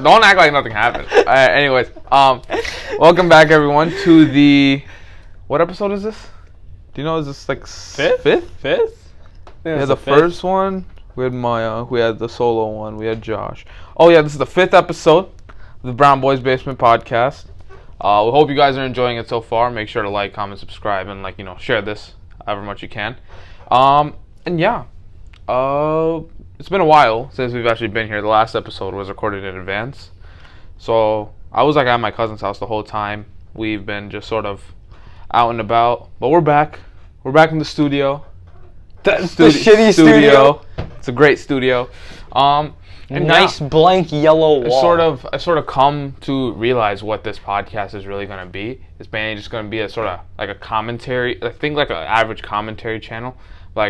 Don't act like nothing happened. Anyways, welcome back everyone to the. What episode is this? Do you know? Is this like fifth? Yeah, the first one. We had Maya. We had the solo one. We had Josh. Oh yeah, this is the 5th episode of the Brown Boys Basement Podcast. We hope you guys are enjoying it so far. Make sure to like, comment, subscribe, and share this however much you can. And yeah, it's been a while since we've actually been here. The last episode was recorded in advance, so I was at my cousin's house the whole time. We've been just sort of out and about, but we're back. We're back in the studio. That's the shitty studio. It's a great studio. And nice blank yellow wall. I sort of come to realize what this podcast is really going to be. It's mainly just going to be a sort of like a commentary. I think like an average commentary channel,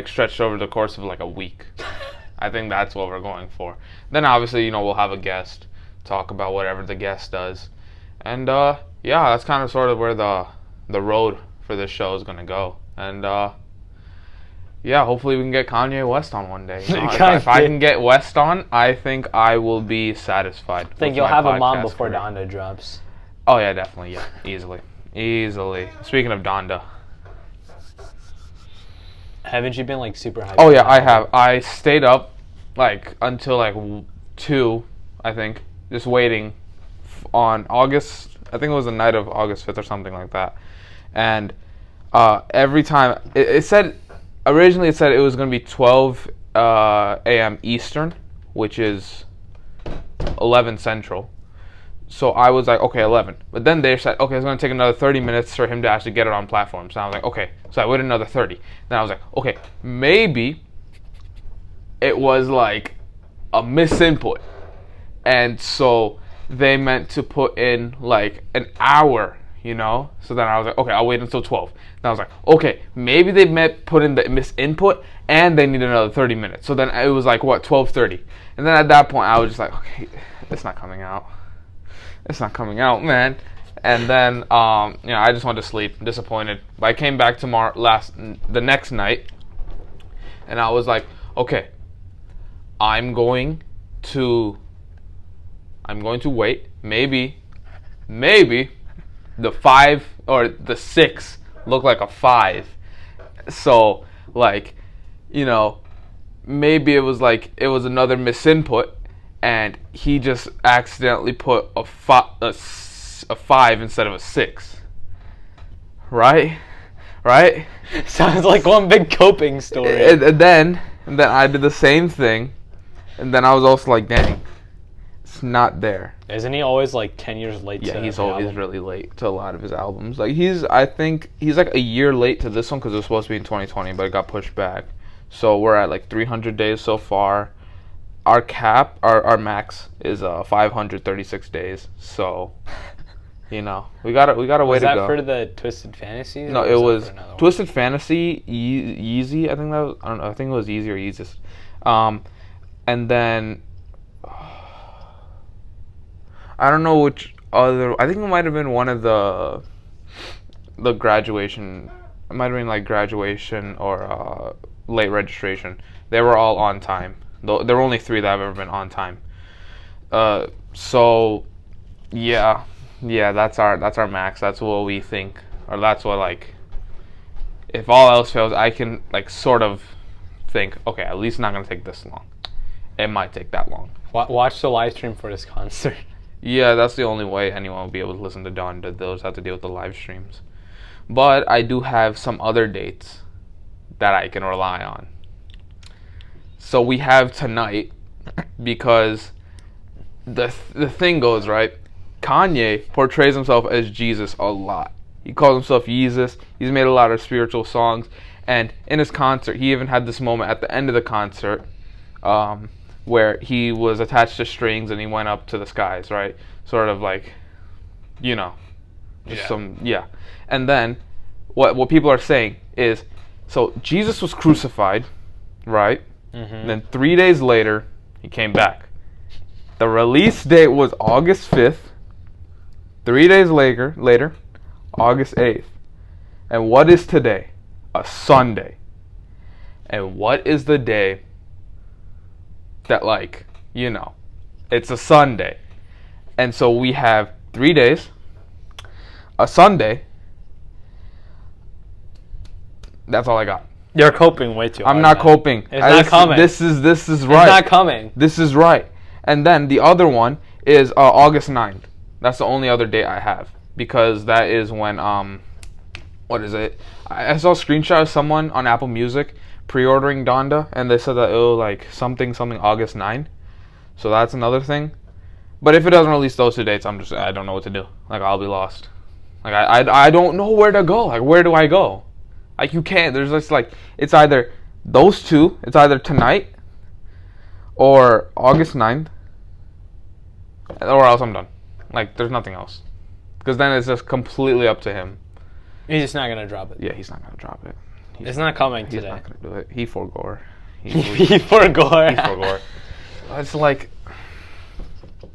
stretched over the course of a week. I think that's what we're going for. Then obviously, we'll have a guest, talk about whatever the guest does. And yeah, that's kind of sort of where the road for this show is going to go. And yeah, hopefully we can get Kanye West on one day. If I can get West on, I think I will be satisfied. I think you'll have him on before Donda drops. Oh yeah, definitely, yeah, easily. Speaking of Donda, haven't you been super hyped? Oh yeah, I have. I stayed up until 2, I think, just waiting on August. I think it was the night of August 5th or something like that. And every time it said. Originally, it said it was going to be 12 a.m. Eastern, which is 11 Central. So I was like, okay, 11. But then they said, okay, it's going to take another 30 minutes for him to actually get it on platforms. So I was like, okay. So I waited another 30. Then I was like, okay, maybe it was a misinput. And so they meant to put in an hour. So then I was like, okay, I'll wait until 12. Then I was like, okay, maybe they put in the misinput and they need another 30 minutes. So then it was 12:30. And then at that point, I was just like, okay, it's not coming out. It's not coming out, man. And then, I just went to sleep, disappointed. But I came back the next night, and I was like, okay, I'm going to wait. Maybe the 5 or the 6 looked like a 5. So, maybe it was another misinput, and he just accidentally put a 5 instead of a 6. Right? Sounds like one big coping story. And then I did the same thing, and then I was also like, dang. Not there. Isn't he always 10 years late? Yeah, he's always really late to a lot of his albums. I think he's a year late to this one because it was supposed to be in 2020, but it got pushed back. So we're at 300 days so far. Our max is 536 days. So we gotta way to go. Was that for the Twisted Fantasies? No, it was Twisted Fantasy, Yeezy. I think that was. I don't know. I think it was Yeezy or Yeezus. And then. I don't know which other. I think it might have been one of the graduation. It might have been graduation or late registration. They were all on time. There were only 3 that have ever been on time. So yeah, that's our max. That's what we think, or that's what if all else fails, I can sort of think, okay, at least not gonna take this long. It might take that long. Watch the live stream for this concert. Yeah, that's the only way anyone will be able to listen to Donda. They'll just have to deal with the live streams. But I do have some other dates that I can rely on. So we have tonight, because the thing goes, right? Kanye portrays himself as Jesus a lot. He calls himself Jesus. He's made a lot of spiritual songs. And in his concert, he even had this moment at the end of the concert, where he was attached to strings and he went up to the skies, right? Sort of And then what people are saying is, so Jesus was crucified, right? Mm-hmm. And then 3 days later, he came back. The release date was August 5th. 3 days later, August 8th. And what is today? A Sunday. And what is the day that, it's a Sunday? And so we have 3 days, a Sunday. That's all I got. You're coping way too hard. I'm not coping. It's not coming. This is right. It's not coming. This is right. And then the other one is August 9th. That's the only other date I have, because that is when what is it? I saw a screenshot of someone on Apple Music pre-ordering Donda, and they said that it was like something August 9. So that's another thing. But if it doesn't release those 2 dates, I don't know what to do. Like, I'll be lost. Like, I don't know where to go. Like, where do I go? Like, you can't. There's just like, it's either those two. It's either tonight or August 9th, or else I'm done. Like, there's nothing else. Because then it's just completely up to him. He's just not gonna drop it. Yeah, he's not gonna drop it. It's not coming today. He's not gonna do it. He forgore. He forgore. It's like,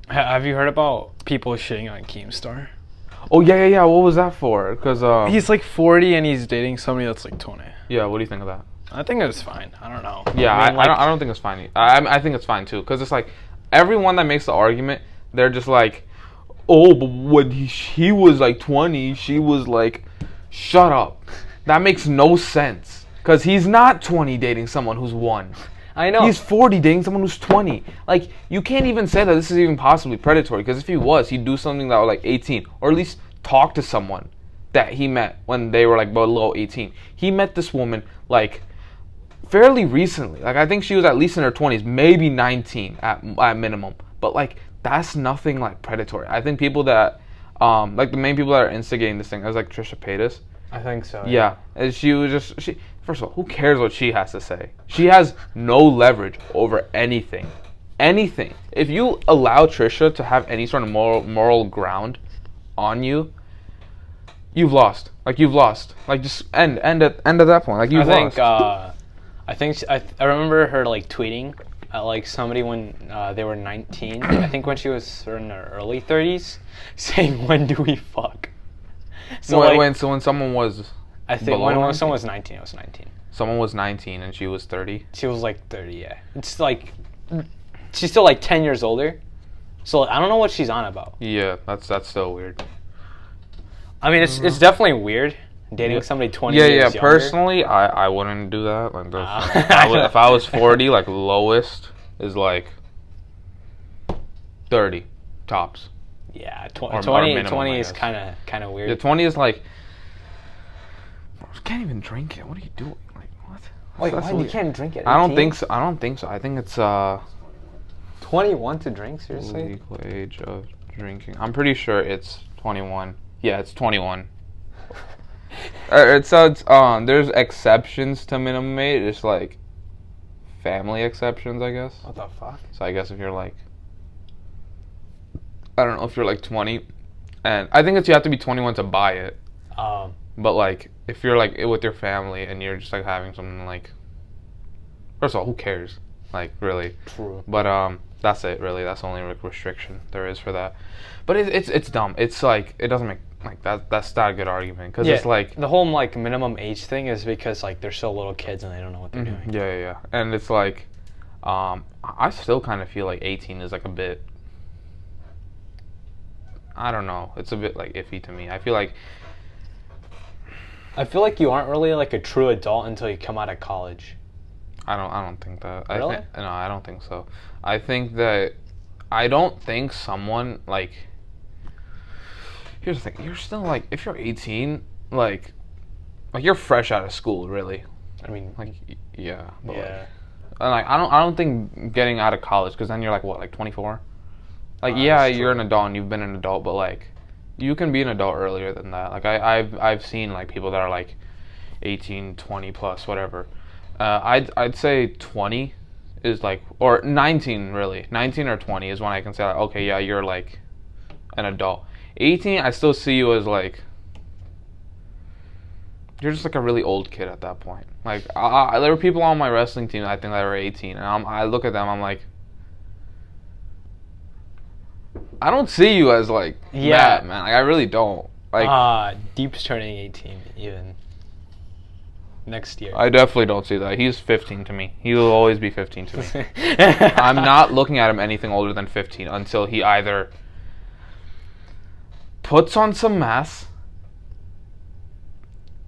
have you heard about people shitting on Keemstar? oh yeah. What was that for? Because he's like 40 and he's dating somebody that's like 20. yeah. What do you think of that? I think it was fine. I don't know. Yeah, I mean, I don't think it's fine. I think it's fine too, because it's like everyone that makes the argument, they're just like, oh, but when he was like 20, she was like, shut up. That makes no sense, because he's not 20 dating someone who's 1. I know. He's 40 dating someone who's 20. Like, you can't even say that this is even possibly predatory, because if he was, he'd do something that was like 18, or at least talk to someone that he met when they were like below 18. He met this woman like fairly recently. Like, I think she was at least in her 20s, maybe 19 at minimum. But like, that's nothing like predatory. I think people that like the main people that are instigating this thing is like Trisha Paytas. I think so. Yeah, and she first of all, who cares what she has to say? She has no leverage over anything. If you allow Trisha to have any sort of moral ground on you, you've lost. Like, you've lost. Like, just end at that point. Like, you've lost. I remember her like tweeting at like somebody when they were 19. I think when she was in her early 30s, saying, "When do we fuck?" So when someone was, I think when someone was 19, it was 19. Someone was 19 and she was 30. She was like 30. Yeah, it's like she's still like 10 years older. So I don't know what she's on about. Yeah, that's so weird. I mean, it's definitely weird dating somebody 20 years younger. Yeah. Personally, I wouldn't do that. Like, if I was 40, like, lowest is like 30 tops. Yeah, Or 20 minimum, is kind of weird. Yeah, 20 is like, you can't even drink it. What are you doing? Like, what? Wait, why you can't drink it? 18? I don't think so. I think it's 21 to drink. Seriously? legal age of drinking. I'm pretty sure it's 21. Yeah, it's 21. It says there's exceptions to minimum age. It's like family exceptions, I guess. What the fuck? So I guess if you're like, I don't know, if you're like 20, and I think you have to be 21 to buy it. But like, if you're like with your family and you're just like having something like, first of all, who cares? Like, really. True. But that's it, really. That's the only restriction there is for that. But it's dumb. It's like, it doesn't make, like, that's not a good argument, because it's like, the whole like minimum age thing is because like they're still little kids and they don't know what they're doing. Yeah. And it's like, I still kind of feel like 18 is like a bit, I don't know. It's a bit like iffy to me. I feel like you aren't really like a true adult until you come out of college. I don't think that. Really? No, I don't think so. I don't think someone like. Here's the thing. You're still like, if you're 18, like you're fresh out of school, really. I mean, like, yeah. But yeah. And like, I don't think getting out of college, because then you're like, what, like 24? Like, yeah, you're an adult and you've been an adult, but like, you can be an adult earlier than that. Like, I've seen like people that are like 18, 20 plus, whatever. I'd say 20 is like, or 19 really. 19 or 20 is when I can say like, okay, yeah, you're like an adult. 18, I still see you as like, you're just like a really old kid at that point. Like, there were people on my wrestling team, I think, that were 18, and I look at them, I'm like, I don't see you as like that, man. Like, I really don't. Like, Deep's turning 18 even next year. I definitely don't see that. He's 15 to me. He will always be 15 to me. I'm not looking at him anything older than 15 until he either puts on some masks,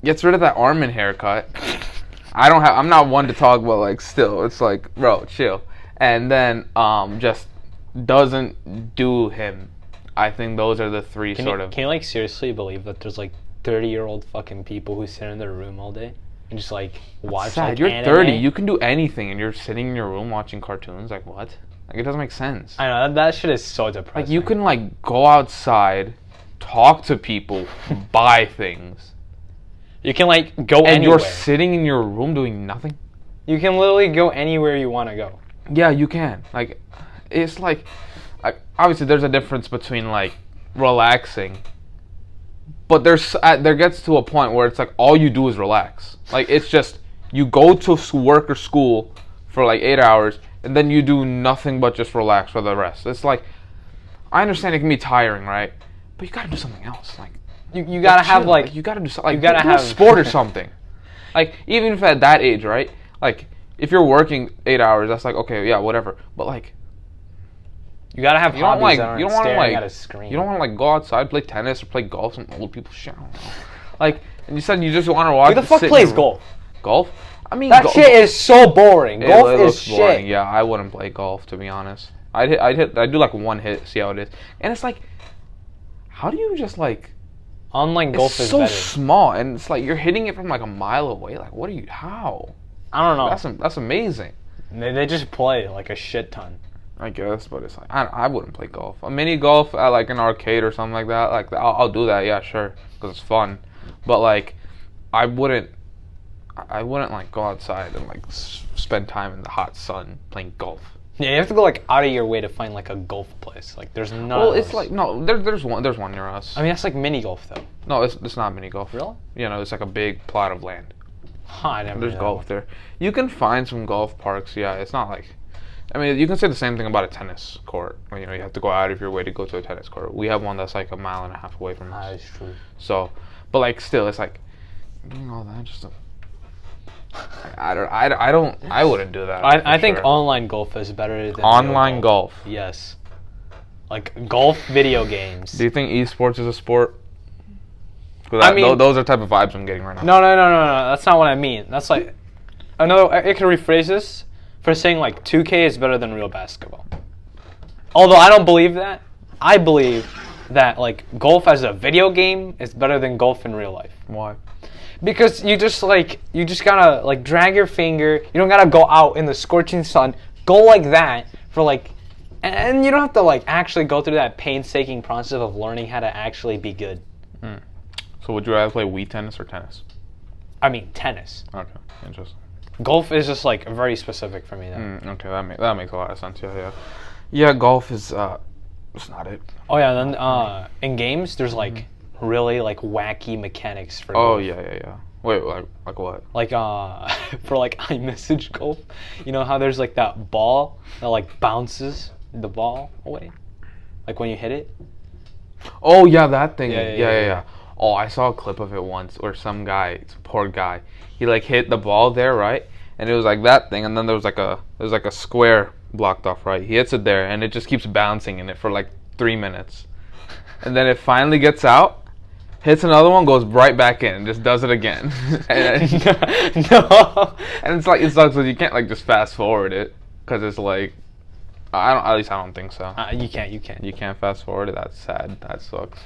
gets rid of that Armin haircut. I'm not one to talk, but like still, it's like, bro, chill. And then just doesn't do him. I think those are the three Can you like seriously believe that there's like 30-year-old fucking people who sit in their room all day and just like watch sad. like You're anime? 30. You can do anything, and you're sitting in your room watching cartoons. Like what? Like it doesn't make sense. I know that shit is so depressing. Like you can like go outside, talk to people, buy things. You can like go and anywhere. You're sitting in your room doing nothing. You can literally go anywhere you want to go. Yeah, you can. Like, it's like obviously there's a difference between like relaxing, but there gets to a point where it's like all you do is relax. Like it's just you go to work or school for like 8 hours and then you do nothing but just relax for the rest. It's like I understand it can be tiring, right? But you gotta do something else. Like you gotta have like you gotta do something. Like, you gotta have a sport or something. Like even if at that age, right? Like if you're working 8 hours, that's like okay, yeah, whatever. But like. You gotta have hobbies that aren't you don't want to staring like at a screen. you don't want to like go outside, play tennis, or play golf. Some old people shit. I don't know. Like, and you said you just want to watch. Who the fuck plays golf? Golf? I mean, that shit is so boring. Golf it is looks boring. shit. Yeah, I wouldn't play golf to be honest. I'd do like one hit, see how it is. And it's like, how do you just like? Online golf it's is so better. small, and it's like you're hitting it from like a mile away. Like, what are you? How? I don't know. That's amazing. They just play like a shit ton. I guess, but it's like I wouldn't play golf. A mini golf at like an arcade or something like that. Like I'll do that, yeah, sure, because it's fun. But like, I wouldn't like go outside and like spend time in the hot sun playing golf. Yeah, you have to go like out of your way to find like a golf place. Like there's none. Well, of it's those. like no, there's one near us. I mean, that's like mini golf though. No, it's not mini golf. Really? You know, it's like a big plot of land. Huh, I never. There's knew golf that. there. You can find some golf parks. Yeah, it's not like. I mean, you can say the same thing about a tennis court. You know, you have to go out of your way to go to a tennis court. We have one that's like 1.5 miles away from us. That is true. So, but like still, it's like doing all that just. I wouldn't do that. I think sure. online golf is better than Online real golf. Yes. Like golf video games. Do you think esports is a sport? I mean, those are the type of vibes I'm getting right now. No. That's not what I mean. That's like another. I can rephrase this for saying like 2K is better than real basketball. Although I don't believe that. I believe that like golf as a video game is better than golf in real life. Why? Because you just gotta like drag your finger. You don't gotta go out in the scorching sun. Go like that for like, and you don't have to like actually go through that painstaking process of learning how to actually be good. So would you rather play Wii tennis or tennis? I mean tennis. Okay, interesting. Golf is just like very specific for me though. Okay, that makes a lot of sense. Yeah. Golf is it's not it. Oh yeah, then in games there's like really like wacky mechanics for Oh golf. yeah. Wait, like what? Like for like iMessage golf, you know how there's like that ball that like bounces the ball away, like when you hit it. Oh yeah, that thing. Yeah. Oh, I saw a clip of it once where some poor guy, he like hit the ball there, right? And it was like that thing, and then there was like a square blocked off, right? He hits it there, and it just keeps bouncing in it for like 3 minutes, and then it finally gets out, hits another one, goes right back in, and just does it again. No. And it's like it sucks because you can't like just fast forward it because it's like at least I don't think so. You can't. You can't fast forward it. That's sad. That sucks.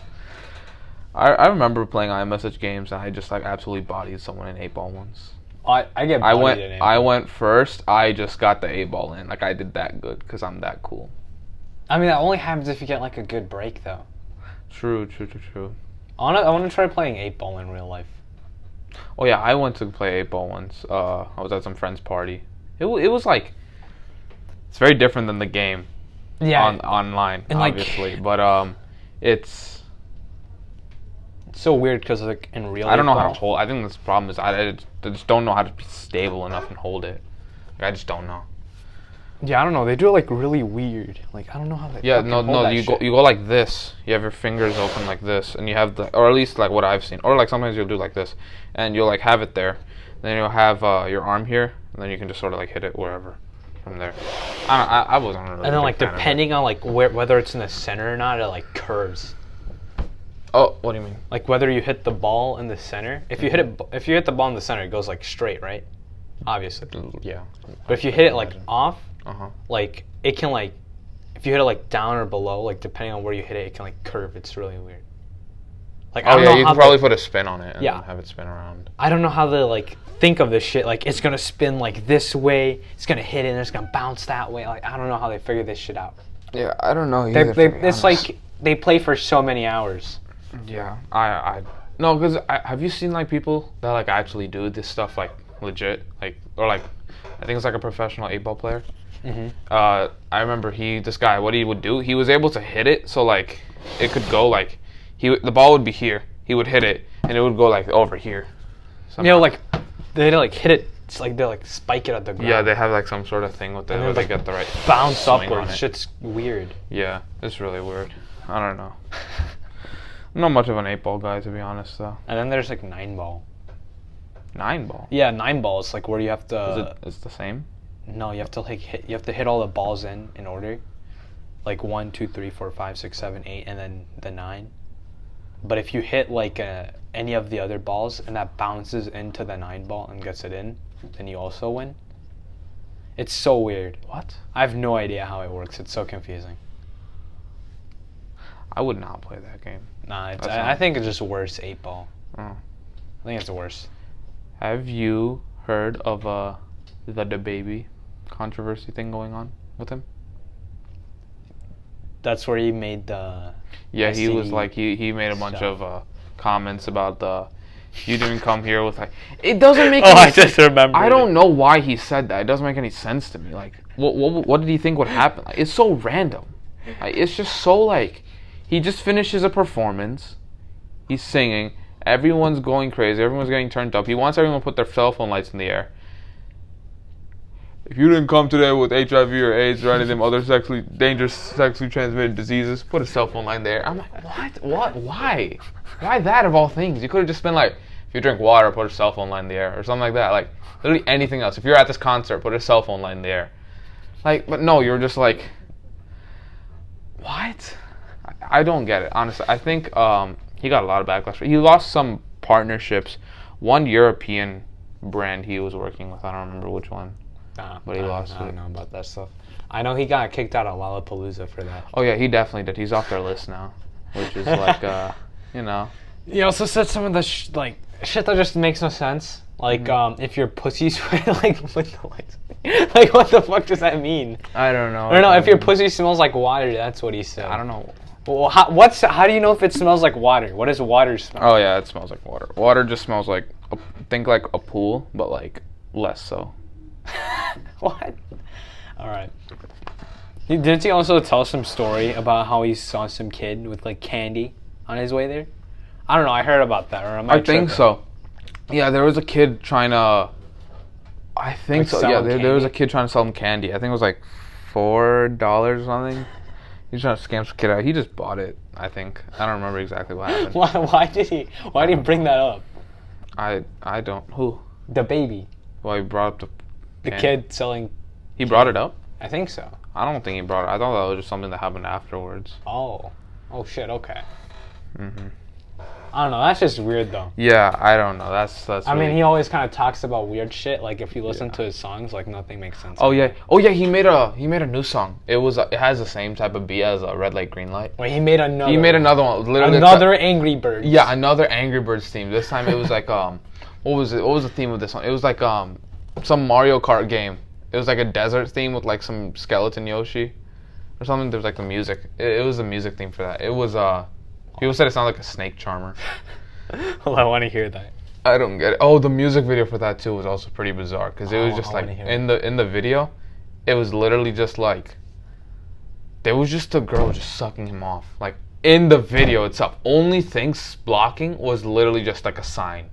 I remember playing iMessage games and I just like absolutely bodied someone in 8-ball once. I get. I went first. I just got the 8-ball in. Like I did that good because I'm that cool. I mean, that only happens if you get like a good break, though. True. I want to try playing 8-ball in real life. Oh yeah, I went to play 8-ball once. I was at some friend's party. It was like it's very different than the game. Yeah. Online, and obviously, but it's so weird because like in real life. I don't know how to hold. I think this problem is I just don't know how to be stable enough and hold it. Like, I just don't know. Yeah, I don't know. They do it like really weird. Like I don't know how they. Yeah, hold that you shit. go like this. You have your fingers open like this, and you have or at least like what I've seen, or like sometimes you'll do like this, and you'll like have it there, then you'll have your arm here, and then you can just sort of like hit it wherever from there. I wasn't really. And then like big fan of it. depending on like whether it's in the center or not, it like curves. Oh, what do you mean? Like whether you hit the ball in the center. If you hit the ball in the center, it goes like straight, right? Obviously. Yeah. But if you hit it like off, Uh-huh. like it can like, if you hit it like down or below, like depending on where you hit it, it can like curve. It's really weird. Like I don't know you how can probably put a spin on it and Yeah. then have it spin around. I don't know how they like think of this shit. Like it's gonna spin like this way, it's gonna hit it, and it's gonna bounce that way. Like I don't know how they figure this shit out. Yeah, I don't know either. It's like they play for so many hours. Yeah, no, because have you seen like people that like actually do this stuff like legit, like or like I think it's like a professional 8-ball player. Mm-hmm. I remember this guy, what he would do, he was able to hit it so like it could go like the ball would be here, he would hit it and it would go like over here. Somehow. You know, like they like hit it. It's like they like spike it at the ground. Yeah, they have like some sort of thing with it where they get the right bounce swing upwards. on it. Shit's weird. Yeah, it's really weird. I don't know. I'm not much of an 8-ball guy, to be honest, though. And then there's like 9-ball. 9-ball? Yeah, 9-ball is like where you have to. It's the same? No, you have to like hit. You have to hit all the balls in order, like 1, 2, 3, 4, 5, 6, 7, 8, and then the 9. But if you hit like any of the other balls and that bounces into the 9-ball and gets it in, then you also win. It's so weird. What? I have no idea how it works. It's so confusing. I would not play that game. Nah, I think it's just worse 8-ball. Oh. I think it's worse. Have you heard of the Dababy controversy thing going on with him? That's where he made the. Yeah, he was like he made a bunch of comments about you didn't come here with like it doesn't make. I just remember. I don't know why he said that. It doesn't make any sense to me. Like, what did he think would happen? Like, it's so random. Like, it's just so like he just finishes a performance. He's singing. Everyone's going crazy. Everyone's getting turned up. He wants everyone to put their cell phone lights in the air. If you didn't come today with HIV or AIDS or any of them other dangerous sexually transmitted diseases, put a cell phone line there. I'm like, what? Why? Why that of all things? You could have just been like, if you drink water, put a cell phone line in the air or something like that. Like, literally anything else. If you're at this concert, put a cell phone line in the air. Like, but no, you're just like, what? I don't get it, honestly. I think he got a lot of backlash. He lost some partnerships. One European brand he was working with, I don't remember which one. But he lost it. I don't know about that stuff. I know he got kicked out of Lollapalooza for that. Oh yeah, he definitely did. He's off their list now, which is like, you know. He also said some of the shit that just makes no sense. Like, if your pussy sweat, like, with the lights. Like, what the fuck does that mean? I don't know. I don't know. If your pussy smells like water, that's what he said. I don't know. Well, how do you know if it smells like water? What does water smell? Oh yeah, it smells like water. Water just smells like, think like a pool, but like less so. What? All right. Didn't he also tell some story about how he saw some kid with like candy on his way there? I don't know. I heard about that. Or I think so. Yeah, there was a kid trying to. I think like so. Yeah, there was a kid trying to sell him candy. I think it was like $4 or something. He's trying to scam some kid out. He just bought it. I think. I don't remember exactly what happened. Why did he bring that up? I don't. Who? Dababy. Well, he brought up the kid selling. He brought it up? I think so. I don't think he brought it. I thought that was just something that happened afterwards. Oh shit. Okay. I don't know. That's just weird though. Yeah, I don't know. That's. I mean, he always kind of talks about weird shit. Like if you listen to his songs, like nothing makes sense. Oh yeah. He made a new song. It has the same type of beat as a Red Light Green Light. Wait, he made another. He made another one. Literally another Angry Birds. Yeah, another Angry Birds theme. This time it was like what was it? What was the theme of this one? It was like some Mario Kart game. It was like a desert theme with like some skeleton Yoshi or something. There was like the music. It was the music theme for that. It was people said it sounded like a snake charmer. Well, I want to hear that. I don't get it. Oh, the music video for that too was also pretty bizarre because it was just like in the video, it was literally just like there was just a girl just sucking him off like in the video itself. Only thing blocking was literally just like a sign.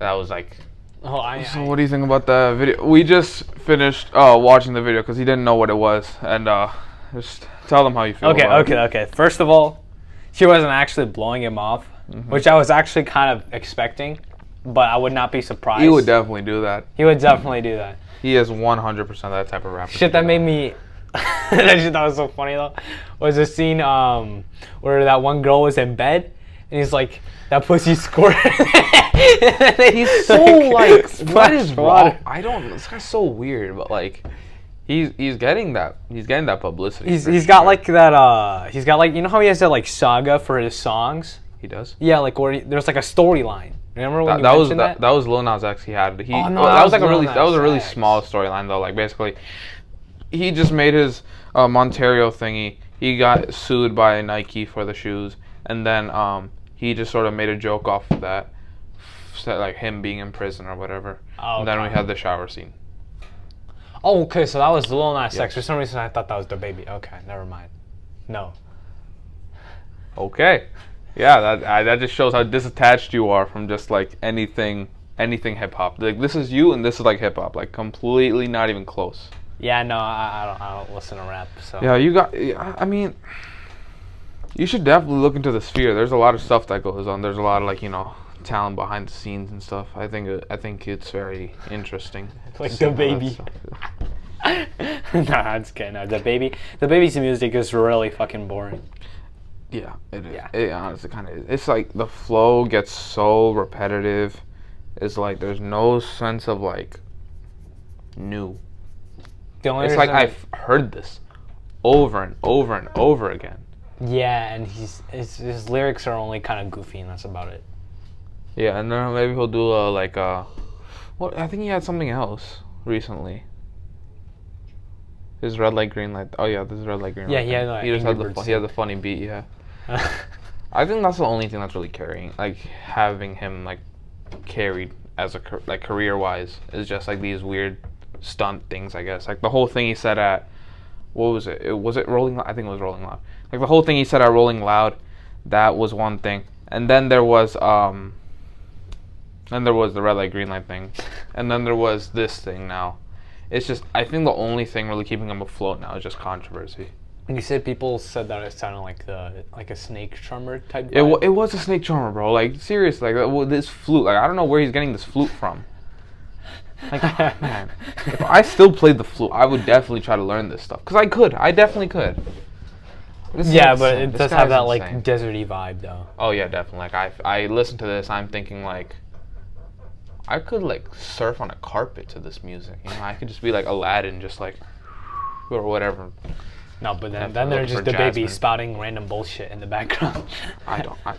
That was like. So what do you think about the video? We just finished watching the video because he didn't know what it was, and just tell them how you feel. Okay. First of all, she wasn't actually blowing him off, which I was actually kind of expecting, but I would not be surprised. He would definitely do that. He would definitely do that. He is 100% that type of rapper. Shit that made me That shit that was so funny though. Was a scene where that one girl was in bed and he's like, that pussy squirted. He's so like, what is wrong? I don't. This guy's so weird, but like, he's getting that publicity. He's got like that. He's got like, you know how he has that like saga for his songs. He does. Yeah, like where there's like a storyline. Remember when that you was mentioned that? That was Lil Nas X. He had. Oh, no, that was like Lil Nas that was a really X. small storyline though. Like basically, he just made his Monterio thingy. He got sued by Nike for the shoes, and then he just sort of made a joke off of that, like him being in prison or whatever. Oh, and then we had the shower scene. Oh, okay, so that was Lil Nas Yes. X. For some reason, I thought that was Dababy. Okay, never mind. No. Okay. Yeah, that just shows how disattached you are from just like anything hip hop. Like this is you and this is like hip hop, like completely not even close. Yeah, no, I don't listen to rap. So. Yeah, I mean, you should definitely look into the Sphere. There's a lot of stuff that goes on. There's a lot of like talent behind the scenes and stuff. I think it's very interesting. Like Dababy. Nah, it's kidding. No, Dababy's music is really fucking boring. Yeah, it is. Yeah. It honestly kind of is. It's like the flow gets so repetitive. It's like there's no sense of like new. It's like I've heard this over and over and over again. Yeah, and his lyrics are only kind of goofy, and that's about it. Yeah, and then maybe he'll do what? I think he had something else recently. His red light, green light. Oh yeah, this is red light, green light. Yeah, he just had the funny beat. Yeah. I think that's the only thing that's really carrying, like having him like carried as career wise is just like these weird stunt things, I guess. Like the whole thing he said at, what was it? Was it Rolling Loud? I think it was Rolling Loud. Like the whole thing he said at Rolling Loud, that was one thing. And then there was the red light, green light thing. And then there was this thing now. It's just, I think the only thing really keeping him afloat now is just controversy. And you said people said that it sounded like a snake charmer type. It was a snake charmer, bro. Like seriously, like this flute. Like I don't know where he's getting this flute from. Like man, if I still played the flute, I would definitely try to learn this stuff because I definitely could. Yeah, but it does have that like deserty vibe though. Oh yeah, definitely. Like I listen to this, I'm thinking like I could like surf on a carpet to this music. I could just be like Aladdin, just like or whatever. No, but then there's just Dababy spouting random bullshit in the background.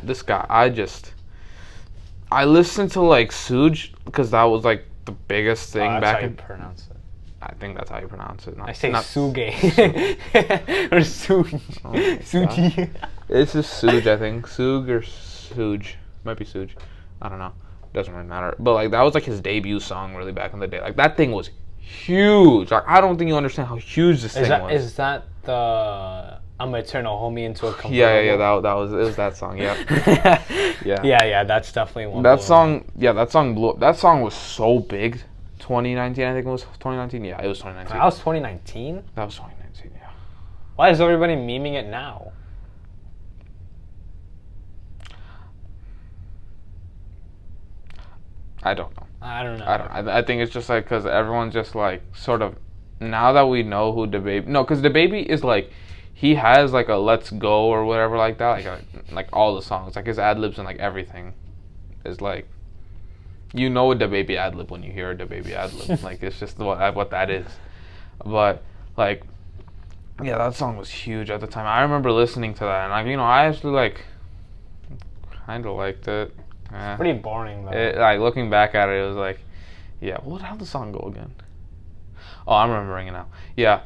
This guy, I listened to like Suge because that was like the biggest thing back in. That's how you pronounce it. I think that's how you pronounce it. I say Suge. Or Suge. Suji. It's just Suge, I think. Suge or Suge. Might be Suge. I don't know. Doesn't really matter. But like that was like his debut song really back in the day. Like that thing was huge. Like I don't think you understand how huge this thing was. Is that the I'm gonna turn a homie into a convertible? Yeah. It was that song. Yeah. Yeah. That's definitely one. That song blew up. That song was so big. 2019, I think it was 2019. Yeah, it was 2019. That was 2019. That was 2019. Yeah. Why is everybody memeing it now? I don't know. I think it's just like because everyone's just like sort of now that we know who Dababy. No, because Dababy is like he has like a Let's Go or whatever like that. Like all the songs, like his ad libs and like everything is like you know a Dababy ad lib when you hear a Dababy ad lib. Like it's just what that is. But like yeah, that song was huge at the time. I remember listening to that and like I actually like kind of liked it. It's pretty boring though. Like looking back at it, it was like, yeah. How'd the song go again? Oh, I'm remembering it now. Yeah,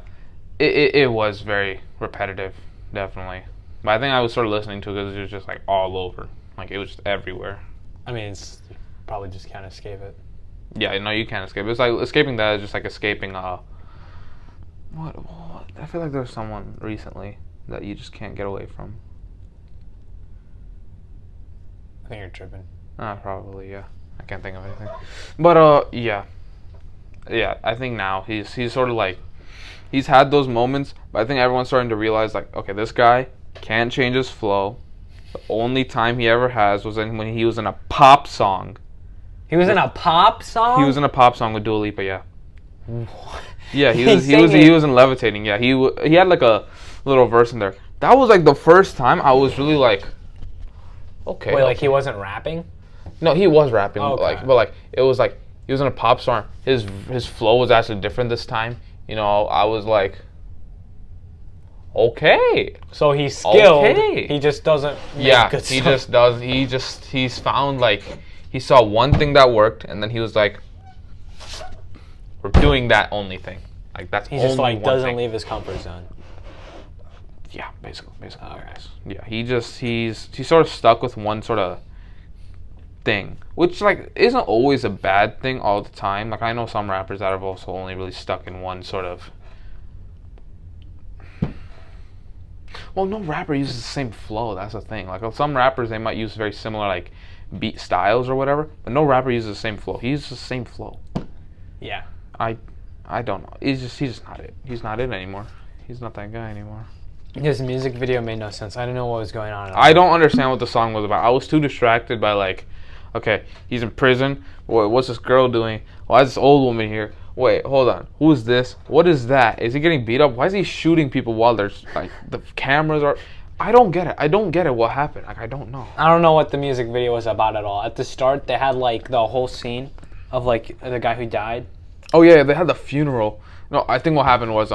it was very repetitive, definitely. But I think I was sort of listening to it because it was just like all over, like it was just everywhere. I mean, it's you probably just can't escape it. Yeah, no, you can't escape. It's like escaping that is just like escaping. What? I feel like there's someone recently that you just can't get away from. I think you're tripping. Probably, yeah. I can't think of anything. But, yeah. Yeah, I think now he's sort of like, he's had those moments, but I think everyone's starting to realize, like, okay, this guy can't change his flow. The only time he ever has was when he was in a pop song. He was in a pop song? He was in a pop song with Dua Lipa, yeah. Yeah, he was in Levitating. Yeah, he had like a little verse in there. That was like the first time I was really like, okay. Wait, like he wasn't rapping? No, he was rapping. Okay. But it was like he was in a pop star. His flow was actually different this time. You know, I was like, okay. So he's skilled. Okay. He just doesn't make good he stuff. just does. He's found like he saw one thing that worked, and then he was like, we're doing that only thing. Like that's He only just like one doesn't thing. leave his comfort zone. Yeah, basically. Okay. Yeah, he's sort of stuck with one sort of thing, which like isn't always a bad thing all the time. Like I know some rappers that have also only really stuck in one sort of. Well, no rapper uses the same flow. That's the thing. Like some rappers, they might use very similar like beat styles or whatever, but no rapper uses the same flow. He uses the same flow. Yeah. I don't know. He's just not it. He's not it anymore. He's not that guy anymore. His music video made no sense. I didn't know what was going on at all. I don't understand what the song was about. I was too distracted by like, okay, he's in prison. Wait, what's this girl doing? Why is this old woman here? Wait, hold on. Who is this? What is that? Is he getting beat up? Why is he shooting people while there's like the cameras are? I don't get it. I don't get it. What happened? Like I don't know. I don't know what the music video was about at all. At the start, they had like the whole scene of like the guy who died. Oh yeah, they had the funeral. No, I think what happened was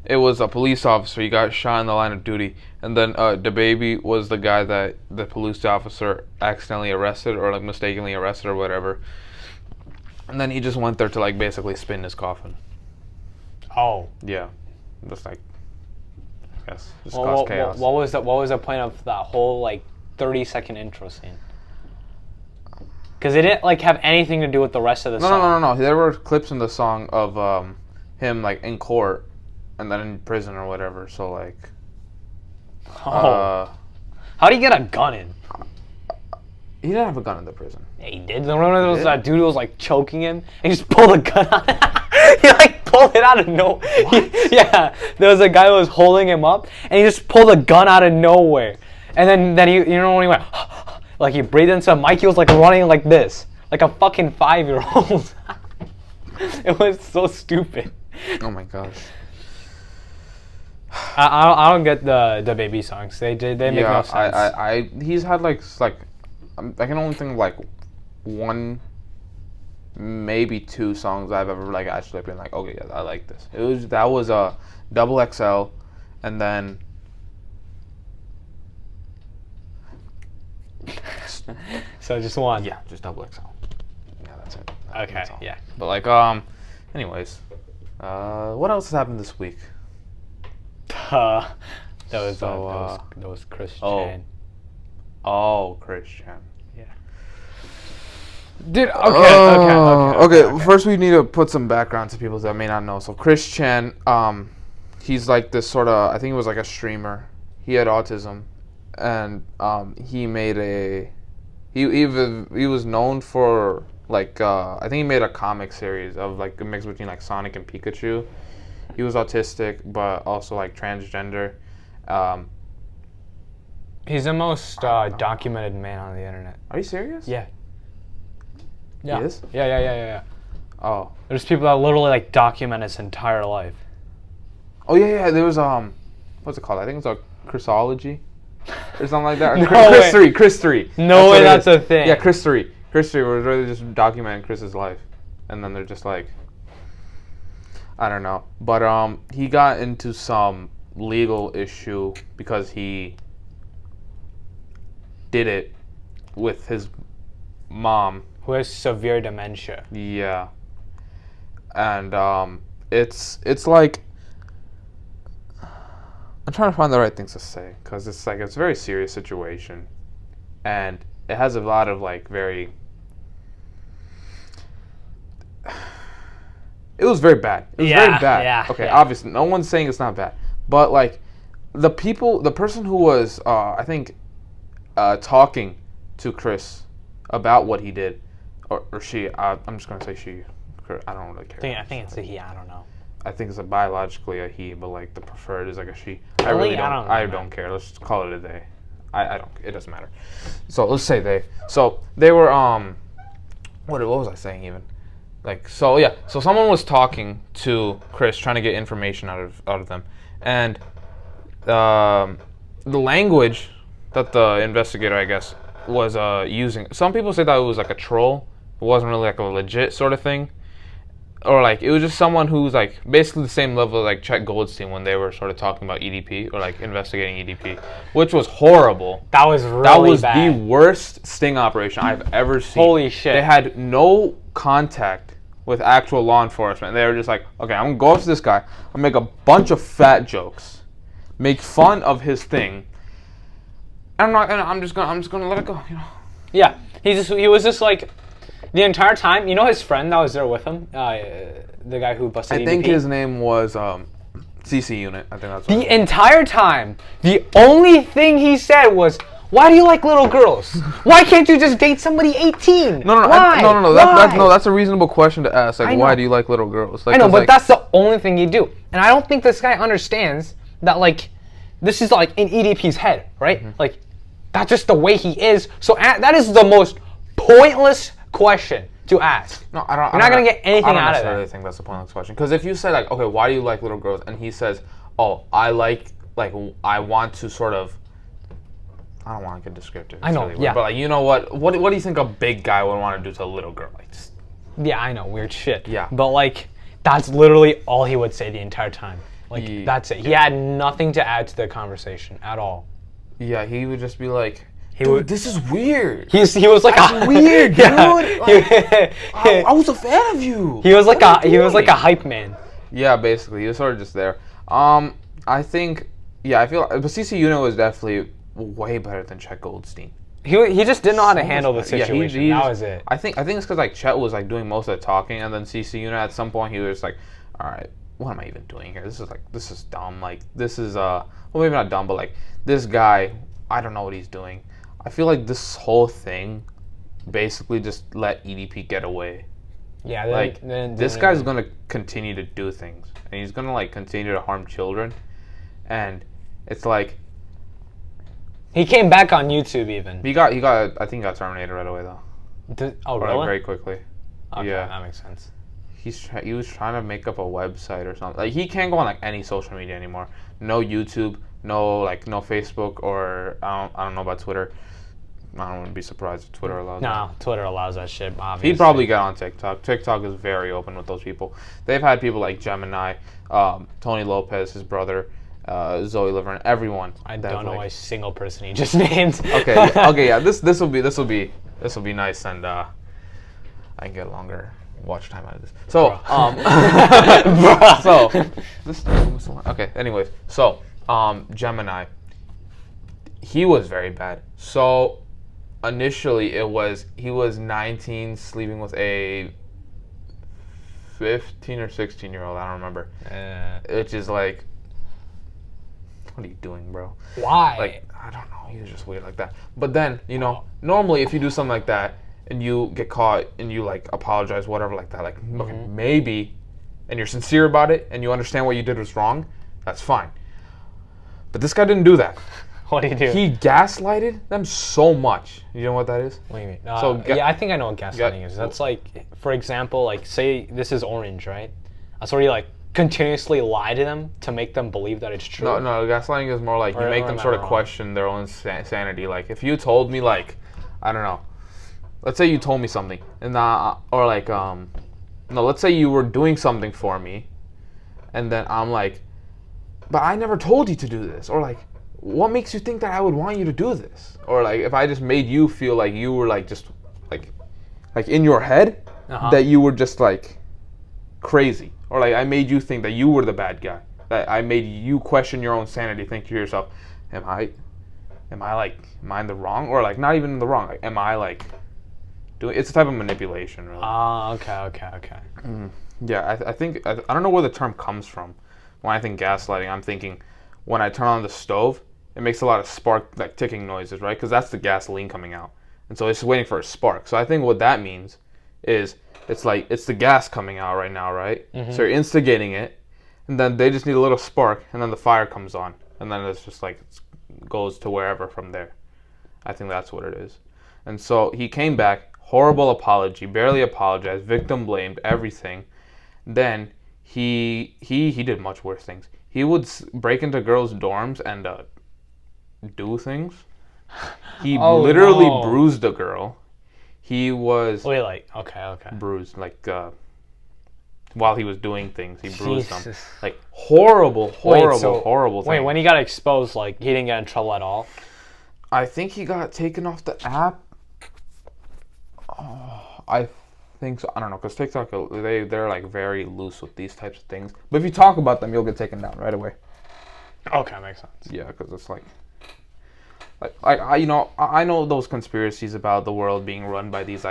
it was a police officer. He got shot in the line of duty, and then Dababy was the guy that the police officer accidentally arrested or like mistakenly arrested or whatever. And then he just went there to like basically spin his coffin. Oh. Yeah, just like I guess just Well, cause chaos. what was the point of that whole like 30-second intro scene? Because it didn't like have anything to do with the rest of the song. No. There were clips in the song of him like in court and then in prison or whatever. So like, How do you get a gun in? he didn't have a gun in the prison. Yeah, he did. Remember there was that dude who was like choking him and he just pulled a gun out. He like pulled it out of nowhere. Yeah, there was a guy who was holding him up and he just pulled a gun out of nowhere. And then he, you know, when he went, like he breathed into a mic, he was like running like this, like a fucking 5-year-old. It was so stupid. Oh my gosh. I don't get the Dababy songs. They make no sense. He's had like I can only think of like one, maybe two songs I've ever like actually been like, okay, yeah, I like this. That was a Double XL, and then So just one. yeah, just Double XL. Yeah, that's it. Okay. That's all. Yeah. But like anyways, what else has happened this week? That was Chris Chan. Oh, Chris Chan. Yeah. Dude, okay. First, we need to put some background to people that may not know. So, Chris Chan, he's like this sort of, I think he was like a streamer. He had autism, and he made he was known for like I think he made a comic series of like a mix between like Sonic and Pikachu. He was autistic, but also like transgender. He's the most documented man on the internet. Are you serious? Yeah. He is? Yeah. Oh. There's people that literally like document his entire life. Oh yeah. There was what's it called? I think it's a Chrisology or something like that. No Chris 3. No way, that's a thing. Yeah, Chris 3 was really just documenting Chris's life, and then they're just like, I don't know, but he got into some legal issue because he did it with his mom, who has severe dementia. Yeah, and it's like I'm trying to find the right things to say because it's like it's a very serious situation, and it has a lot of like very. It was very bad. It was very bad. Yeah. Okay, obviously, no one's saying it's not bad, but like the person who was I think talking to Chris about what he did, or she. I'm just gonna say she. I don't really care. I think it's a he. I don't know. I think it's biologically a he, but like the preferred is like a she. Really? I really don't. I don't care. Let's just call it a they. I don't. It doesn't matter. So let's say they. So they were What was I saying even? So someone was talking to Chris, trying to get information out of them, and the language that the investigator, I guess, was using. Some people say that it was like a troll. It wasn't really like a legit sort of thing, or like it was just someone who's like basically the same level as like Chet Goldstein when they were sort of talking about EDP or like investigating EDP, which was horrible. That was really That was bad. the worst sting operation I've ever seen. Holy shit. They had no contact with actual law enforcement. They were just like, okay, I'm gonna go up to this guy. I'll make a bunch of fat jokes, make fun of his thing. And I'm just gonna let it go. You know. Yeah, he was just like the entire time. You know his friend that was there with him, the guy who busted. I think EDP? his name was CC Unit. I think that's what The entire time, the only thing he said was, "Why do you like little girls? Why can't you just date somebody 18? No. Why? No. Why?" That's a reasonable question to ask. Like, I why know. do you like little girls? Like, I know, 'cause, but like, that's the only thing you do. And I don't think this guy understands that, like, this is, like, in EDP's head, right? Mm-hmm. Like, that's just the way he is. So that is the most pointless question to ask. No, I don't. You're not going to get anything I don't out of necessarily it. think that's a pointless question. Because if you say like, okay, why do you like little girls? And he says, oh, I want to sort of. I don't want to get descriptive. I know, really weird, yeah. But like, you know what? What do you think a big guy would want to do to a little girl? Like, just, Yeah, I know, weird shit. Yeah. But, like, that's literally all he would say the entire time. Like, Yeah. that's it. He had nothing to add to the conversation at all. yeah, he would just be like, He dude, would- this is weird. He was like That's a weird, dude. Yeah. I was a fan of you. He was like What are a you he was like a doing? hype man. Yeah, basically, he was sort of just there. I think, yeah, I feel, but CC Unit was definitely way better than Chet Goldstein. He just didn't know how to So handle the much better. Yeah, situation. That was it. I think it's because like Chet was like doing most of the talking, and then CC Unit at some point he was like, all right, what am I even doing here? This is dumb. Like this is well, maybe not dumb, but like this guy, I don't know what he's doing. I feel like this whole thing basically just let EDP get away. Yeah, Like then this guy's gonna continue to do things, and he's gonna like continue to harm children, and it's like he came back on YouTube even. he got I think he got terminated right away though, Oh or really? like very quickly. Okay, Yeah. that makes sense. He was trying to make up a website or something. Like he can't go on like any social media anymore. No YouTube, no Facebook, or I don't know about Twitter. I wouldn't be surprised if Twitter allows that. No, Twitter allows that shit. Obviously. He'd probably get on TikTok. TikTok is very open with those people. They've had people like Gemini, Tony Lopez, his brother, Zoe Laverne, everyone. I that don't know like- a single person he just named. Okay, yeah. This will be nice, and I can get longer watch time out of this. So, so this okay. Anyways, so Gemini, he was very bad. So initially, he was 19, sleeping with a 15 or 16-year-old. I don't remember. Which is like, what are you doing, bro? Why? Like, I don't know. He was just weird like that. But then, normally if you do something like that and you get caught and you like apologize, whatever like that, like okay, maybe, and you're sincere about it and you understand what you did was wrong, that's fine. But this guy didn't do that. What do you do? He gaslighted them so much. You know what that is? What do you mean? So I think I know what gaslighting is. That's like, for example, like say this is orange, right? That's where you like continuously lie to them to make them believe that it's true. No, gaslighting is more like you Or make am them I sort of wrong? question their own sanity. Like if you told me like, I don't know, let's say you told me something, and or like no, let's say you were doing something for me, and then I'm like, but I never told you to do this, or like, what makes you think that I would want you to do this, or like if I just made you feel like you were like just like in your head that you were just like crazy, or like I made you think that you were the bad guy, that I made you question your own sanity, think to yourself, am I in the wrong, or like not even in the wrong, like am I like doing, it's a type of manipulation really. Okay. Yeah, I think I don't know where the term comes from. When I think gaslighting, I'm thinking when I turn on the stove, it makes a lot of spark, like ticking noises, right? Because that's the gasoline coming out, and so it's waiting for a spark. So I think what that means is it's like it's the gas coming out right now, right? So you're instigating it, and then they just need a little spark, and then the fire comes on, and then it's just like it goes to wherever from there. I think that's what it is. And so he came back horrible apology, barely apologized, victim blamed, everything. Then he did much worse things. He would break into girls' dorms and do things. He literally bruised a girl. He was okay. bruised while he was doing things. He bruised them. Like horrible things. Wait, when he got exposed, like he didn't get in trouble at all? I think he got taken off the app. I think so. I don't know, because TikTok, they're like very loose with these types of things. But if you talk about them, you'll get taken down right away. Okay, makes sense. Yeah, because it's like I know those conspiracies about the world being run by these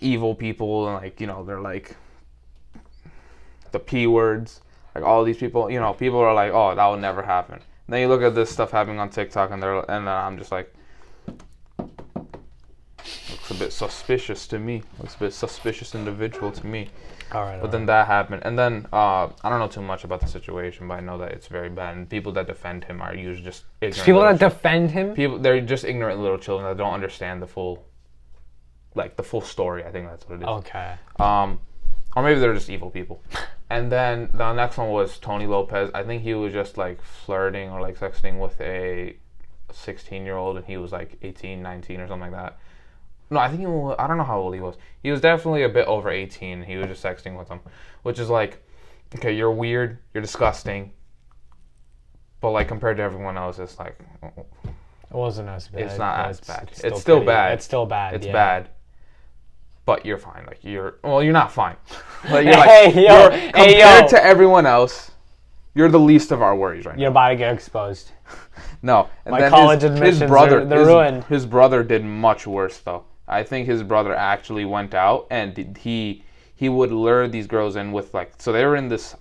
evil people, and they're like the P words, like all these people. People are like, oh, that would never happen. And then you look at this stuff happening on TikTok, and I'm just like, looks a bit suspicious to me. Looks a bit suspicious individual to me. But then that happened, and then I don't know too much about the situation, but I know that it's very bad. And people that defend him are usually just ignorant. People that defend him? They're just ignorant little children that don't understand the full story. I think that's what it is. Okay. Or maybe they're just evil people. And then the next one was Tony Lopez. I think he was just like flirting or like sexting with a 16-year-old, and he was like 18, 19 or something like that. No, I don't know how old he was. He was definitely a bit over 18. He was just sexting with them, which is like, okay, you're weird, you're disgusting, but like compared to everyone else, it's like, it wasn't as bad. It's not as bad. It's still bad. It's still bad. It's bad. But you're fine. Like you're not fine. Like compared to everyone else, you're the least of our worries right now. You're about to get exposed. No, and my then college admissions, they're ruined. His brother did much worse though. I think his brother actually went out and he would lure these girls in with so they were in this.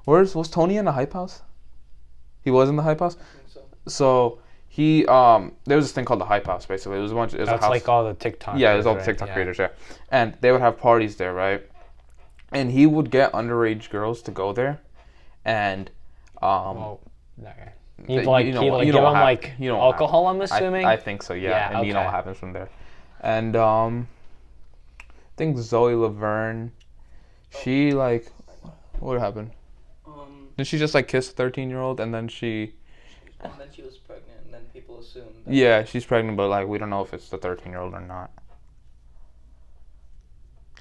Was Tony in the hype house? He was in the hype house. I think so. So he there was this thing called the hype house. Basically, it was a bunch. It was That's a house. like all the TikTok. Yeah, it was all the TikTok creators. Yeah, and they would have parties there, right? And he would get underage girls to go there, and He'd give them alcohol, I'm assuming? I think so, yeah. And you know what happens from there. And I think Zoe Laverne, she what happened? Did she just kiss a 13-year-old and then she... And then she was pregnant, and then people assumed... Yeah, she's pregnant, but we don't know if it's the 13-year-old or not.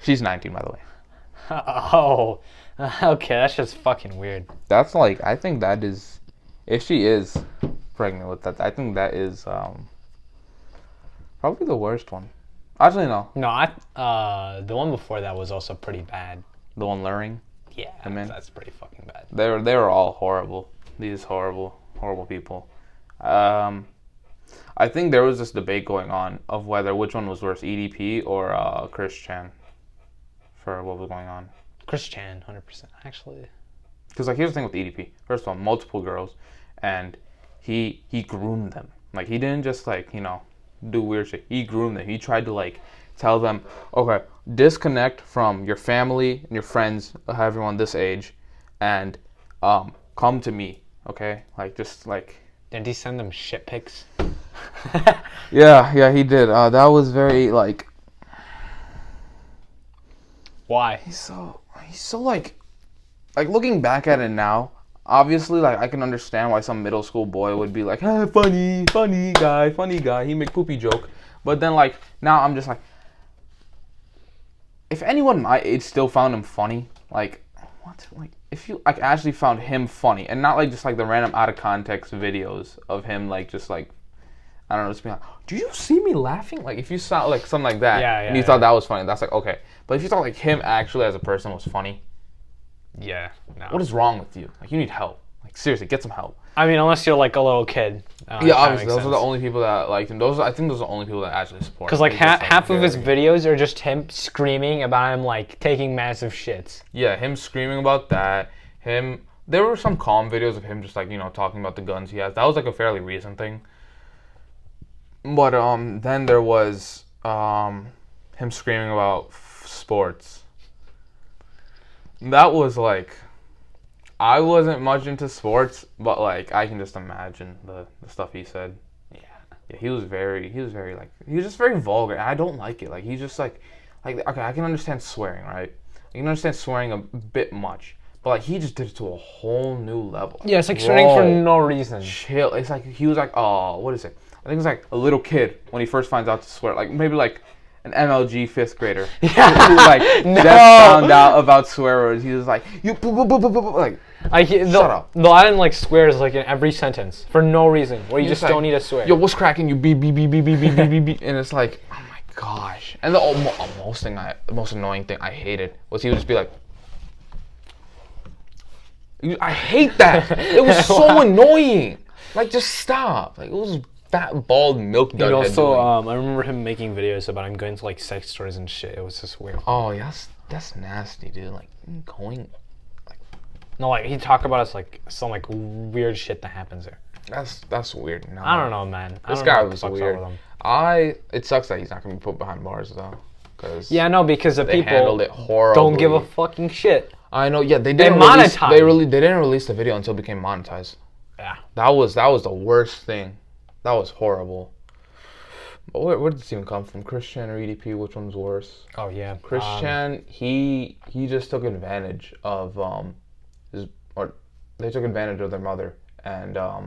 She's 19, by the way. Oh, okay, that's just fucking weird. That's I think that is... If she is pregnant with that, I think that is probably the worst one. Actually, no. No, the one before that was also pretty bad. The one luring? Yeah, that's pretty fucking bad. They were all horrible. These horrible people. I think there was this debate going on of which one was worse, EDP or Chris Chan, for what was going on. Chris Chan, 100%, actually. Because here's the thing with EDP. First of all, multiple girls, and he groomed them. He didn't just do weird shit. He groomed them. He tried to tell them, okay, disconnect from your family and your friends, everyone this age, and come to me. Okay, Didn't he send them shit pics? Yeah, he did. That was very Why? He's so looking back at it now, obviously, I can understand why some middle school boy would be like, hey, funny guy, he make poopy joke. But then, now I'm just if anyone my age still found him funny, what? If you, actually found him funny, and not, just, the random out-of-context videos of him, I don't know, just being do you see me laughing? If you saw, something like that, and you thought that was funny, that's, okay. But if you thought, him actually as a person was funny, yeah, no. What is wrong with you? You need help. Seriously, get some help. I mean, unless you're a little kid. Yeah, obviously, those are the only people that liked him. I think those are the only people that actually support him. Because half of his videos are just him screaming about him taking massive shits. Yeah, him screaming about that. There were some calm videos of him just talking about the guns he has. That was a fairly recent thing. But then there was him screaming about sports. That was I wasn't much into sports, but I can just imagine the stuff he said. Yeah. Yeah, he was just very vulgar. I don't like it. Like he's just like okay, I can understand swearing, right? I can understand swearing a bit much, but like he just did it to a whole new level. Yeah, it's like swearing for no reason. Chill. It's like he was like, oh, what is it? I think it's like a little kid when he first finds out to swear. Like maybe like an MLG 5th grader who like just found out about swear words. He was like, you like. Shut up. The line like swears like in every sentence for no reason, where you just like, don't need to swear. Yo, what's cracking? You beep beep beep beep beep beep beep beep, and it's like, oh my gosh. And the most annoying thing I hated was he would just be like, I hate that. It was so annoying. Like, just stop. Like, it was fat, bald, milk dud. And also, I remember him making videos about him going to like sex stores and shit. It was just weird. Oh, yeah, that's nasty, dude. Like, going. No, like he talked about us like some like weird shit that happens there. That's weird. No. I don't know, man. This guy was weird. It sucks that he's not gonna be put behind bars though, because because the people handled it horribly. Don't give a fucking shit. I know. Yeah, they didn't they didn't release the video until it became monetized. Yeah, that was the worst thing. That was horrible. But where did this even come from? Chris Chan or EDP? Which one's worse? Oh yeah, Chris Chan. He just took advantage of they took advantage of their mother and I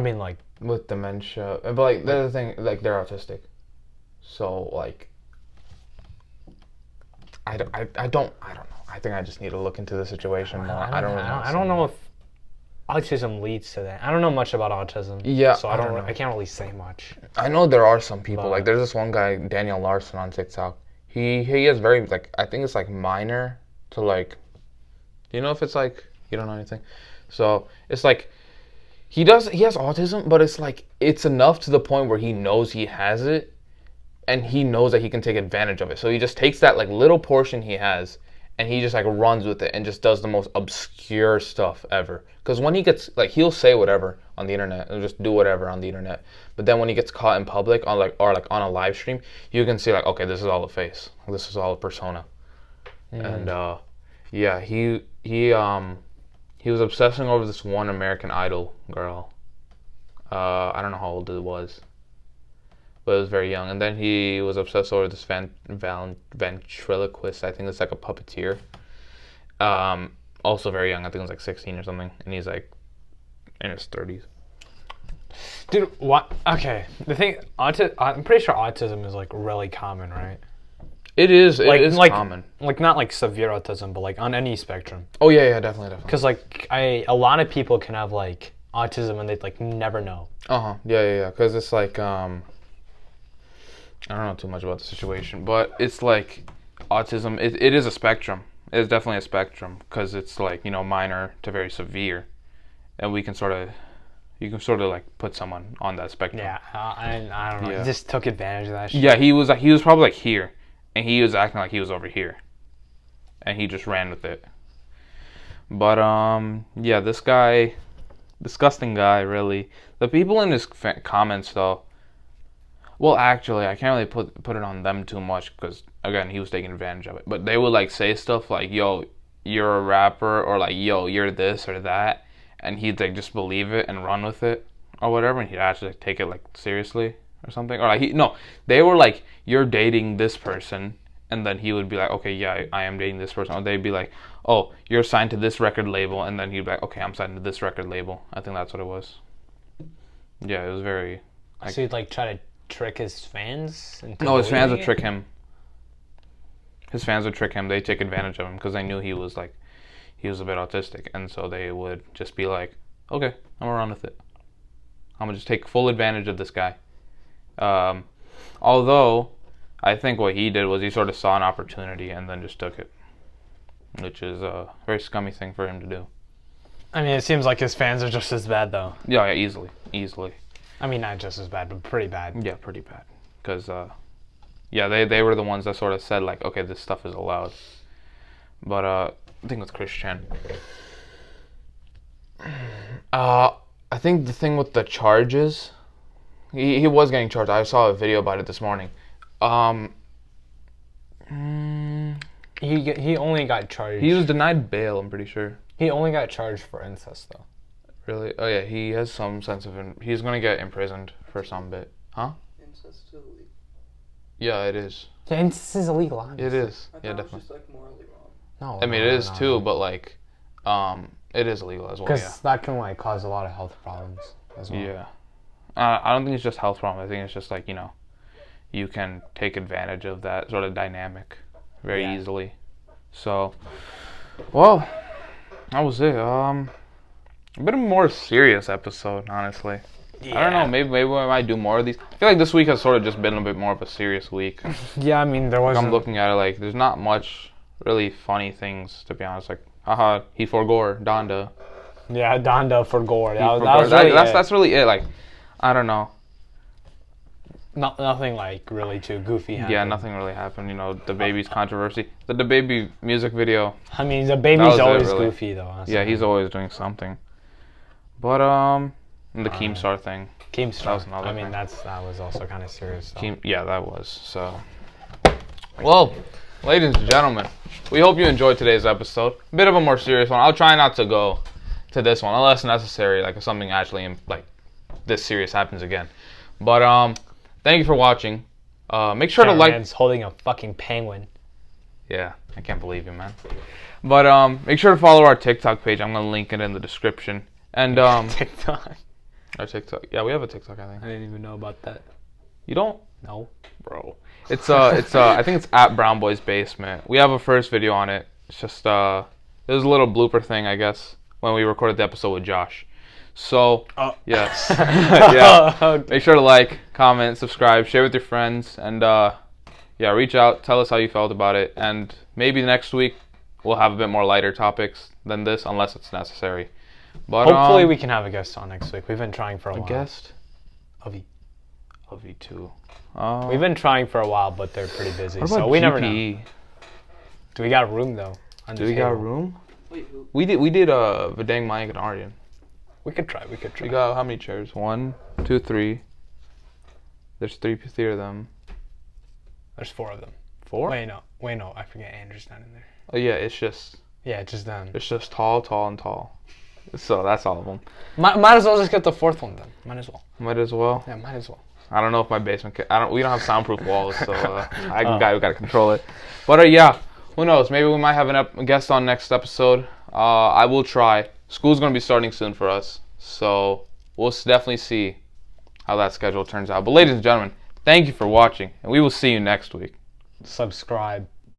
mean like with dementia, but like the other thing, like they're autistic, so like I don't know. I think I just need to look into the situation more. I don't know if autism leads to that. I don't know much about autism. Yeah, so I can't really say much. I know there are some people like there's this one guy, Daniel Larson, on TikTok. He has very like I think it's like minor to like. Do you know if it's like you don't know anything? So it's like he has autism, but it's like it's enough to the point where he knows he has it, and he knows that he can take advantage of it. So he just takes that like little portion he has, and he just like runs with it and just does the most obscure stuff ever. Because when he gets like he'll say whatever on the internet and just do whatever on the internet, but then when he gets caught in public on like on a live stream, you can see like okay, this is all a face, this is all a persona, and yeah, he was obsessing over this one American Idol girl. I don't know how old it was, but it was very young. And then he was obsessed over this ventriloquist. I think it's like a puppeteer. Also very young. I think it was like 16 or something. And he's like in his 30s. Dude, what? Okay, the thing, I'm pretty sure autism is like really common, right? It is. It is like, common. Like not like severe autism, but like on any spectrum. Oh yeah, definitely. Because like a lot of people can have like autism and they like never know. Yeah. Because it's like I don't know too much about the situation, but it's like autism. It is a spectrum. It is definitely a spectrum because it's like minor to very severe, and you can sort of like put someone on that spectrum. Yeah, I don't know. Yeah. He just took advantage of that shit. Yeah, he was probably like here. And he was acting like he was over here. And he just ran with it. But, yeah, this guy, disgusting guy, really. The people in his comments, though, well, actually, I can't really put it on them too much because, again, he was taking advantage of it. But they would, like, say stuff like, yo, you're a rapper, or, like, yo, you're this or that. And he'd, like, just believe it and run with it or whatever. And he'd actually like, take it, like, seriously. Or something, or like they were like, you're dating this person, and then he would be like, okay, yeah, I am dating this person, or they'd be like, oh, you're signed to this record label, and then he'd be like, okay, I'm signed to this record label. I think that's what it was. Yeah, it was very. Like, so he'd like try to trick his fans? No, his fans would trick him. His fans would trick him. They take advantage of him because they knew he was a bit autistic, and so they would just be like, okay, I'm gonna run with it. I'm gonna just take full advantage of this guy. Although I think what he did was he sort of saw an opportunity and then just took it, which is a very scummy thing for him to do. I mean, it seems like his fans are just as bad, though. Yeah, easily. I mean, not just as bad, but pretty bad. Yeah, pretty bad. Because, yeah, they were the ones that sort of said, like, okay, this stuff is allowed. But, I think with Chris Chan. I think the thing with the charges... He was getting charged. I saw a video about it this morning. He only got charged. He was denied bail, I'm pretty sure. He only got charged for incest, though. Really? Oh yeah, he has some sense of. He's gonna get imprisoned for some bit, huh? Incest is illegal. Yeah, it is. Yeah, incest is illegal. Obviously. It is. I thought Yeah, it was definitely. just like morally wrong. No. I mean, no, it is no, too, no. but like, it is illegal as well. Because Yeah. that can like cause a lot of health problems as well. Yeah. I don't think it's just health problem. I think it's just like, you can take advantage of that sort of dynamic very Yeah. easily. So, well, that was it. A bit of a more serious episode, honestly. Yeah. I don't know. Maybe we might do more of these. I feel like this week has sort of just been a bit more of a serious week. Yeah, I mean there was. I'm looking at it like there's not much really funny things, to be honest. Like, haha, he forgore Donda. Yeah, Donda for gore. He That forgore- was really it. that's really it. Like, I don't know. Nothing like really too goofy. Yeah, happened. nothing really happened. Dababy's controversy. The Dababy music video. I mean, the That baby's was it, always really. goofy though. Honestly. Yeah, he's always doing something. But the Keemstar thing. Keemstar. That was another I mean, thing. that was also kind of serious. Though. Yeah, that was so. Well, ladies and gentlemen, we hope you enjoyed today's episode. A bit of a more serious one. I'll try not to go to this one unless necessary, like if something actually like this serious happens again. But thank you for watching. Make sure to like. Man's holding a fucking penguin. Yeah, I can't believe you, man. But make sure to follow our TikTok page. I'm gonna link it in the description. And TikTok. our TikTok. Yeah, we have a TikTok, I think. I didn't even know about that. You don't? No. Bro. It's I think it's at Brown Boy's Basement. We have a first video on it. It's just there's a little blooper thing, I guess, when we recorded the episode with Josh. So yes. Yeah. Make sure to like, comment, subscribe, share with your friends, and reach out, tell us how you felt about it, and maybe next week we'll have a bit more lighter topics than this, unless it's necessary. But Hopefully we can have a guest on next week. We've been trying for a while. guest. Avi. Avi too. We've been trying for a while, but they're pretty busy, What so about we never know. GPE? Do we got a room though? on Do the we got a table? room? Wait, who? We did Vidang, Mike, and Aryan. We could try. We got how many chairs? 1, 2, 3. There's three of them. There's 4 of them. 4? Wait, no. I forget Andrew's not in there. Oh yeah, it's just Just them. tall, and tall. So that's all of them. Might as well just get the 4th one then. Might as well. Might as well. Yeah, might as well. I don't know if my basement. We don't have soundproof walls, so we gotta control it. But who knows? Maybe we might have a guest on next episode. I will try. School's gonna be starting soon for us, so we'll definitely see how that schedule turns out. But ladies and gentlemen, thank you for watching, and we will see you next week. Subscribe.